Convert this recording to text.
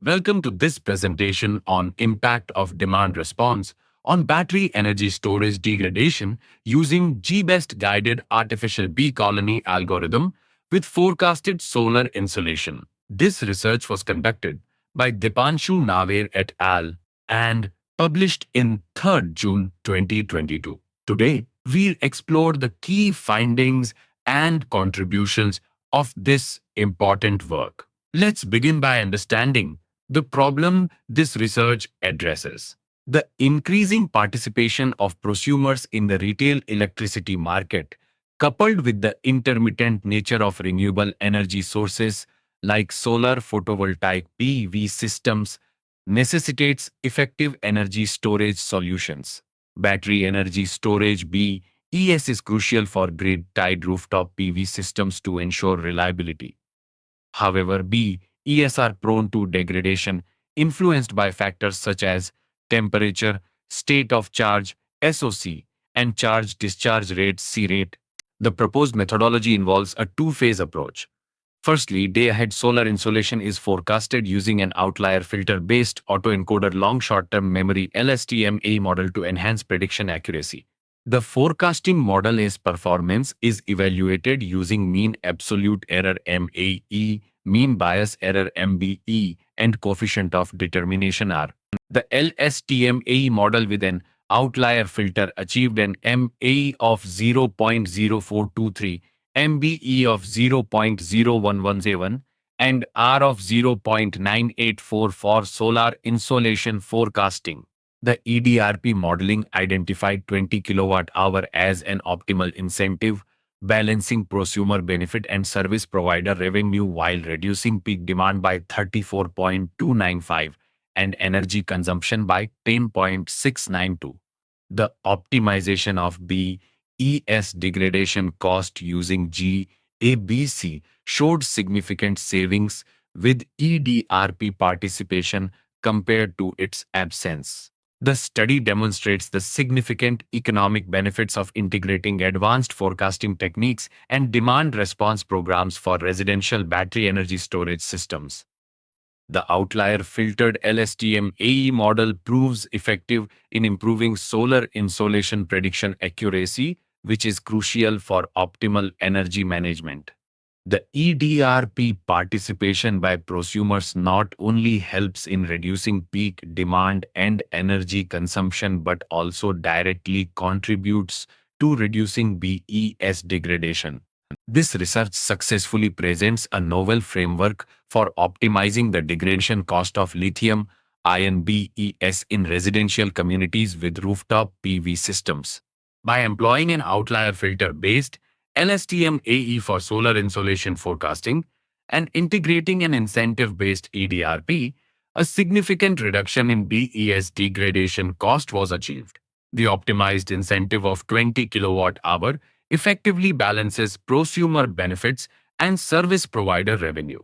Welcome to this presentation on impact of demand response on battery energy storage degradation using GBEST guided artificial bee colony algorithm with forecasted solar insolation. This research was conducted by Dipanshu Naver et al. And published in 3rd June 2022. Today, we'll explore the key findings and contributions of this important work. Let's begin by understanding the problem this research addresses. The increasing participation of prosumers in the retail electricity market, coupled with the intermittent nature of renewable energy sources like solar photovoltaic PV systems, necessitates effective energy storage solutions. Battery energy storage BES is crucial for grid-tied rooftop PV systems to ensure reliability. However, BES are prone to degradation, influenced by factors such as temperature, state of charge SOC, and charge discharge rate C rate. The proposed methodology involves a two-phase approach. Firstly, day-ahead solar insolation is forecasted using an outlier filter-based autoencoder long short-term memory LSTM-A model to enhance prediction accuracy. The forecasting model is performance is evaluated using mean absolute error MAE, mean bias error MBE, and coefficient of determination R. The LSTM-AE model with an outlier filter achieved an MAE of 0.0423, MBE of 0.0117, and R of 0.984 for solar insolation forecasting. The EDRP modeling identified 20 kilowatt hour as an optimal incentive, balancing prosumer benefit and service provider revenue while reducing peak demand by 34.295 and energy consumption by 10.692. The optimization of BES degradation cost using GABC showed significant savings with EDRP participation compared to its absence. The study demonstrates the significant economic benefits of integrating advanced forecasting techniques and demand response programs for residential battery energy storage systems. The outlier filtered LSTM AE model proves effective in improving solar insolation prediction accuracy, which is crucial for optimal energy management. The EDRP participation by prosumers not only helps in reducing peak demand and energy consumption but also directly contributes to reducing BES degradation. This research successfully presents a novel framework for optimizing the degradation cost of lithium ion BES in residential communities with rooftop PV systems. By employing an outlier filter based LSTM AE for solar insolation forecasting and integrating an incentive based EDRP, a significant reduction in BES degradation cost was achieved. The optimized incentive of 20 kilowatt hour effectively balances prosumer benefits and service provider revenue.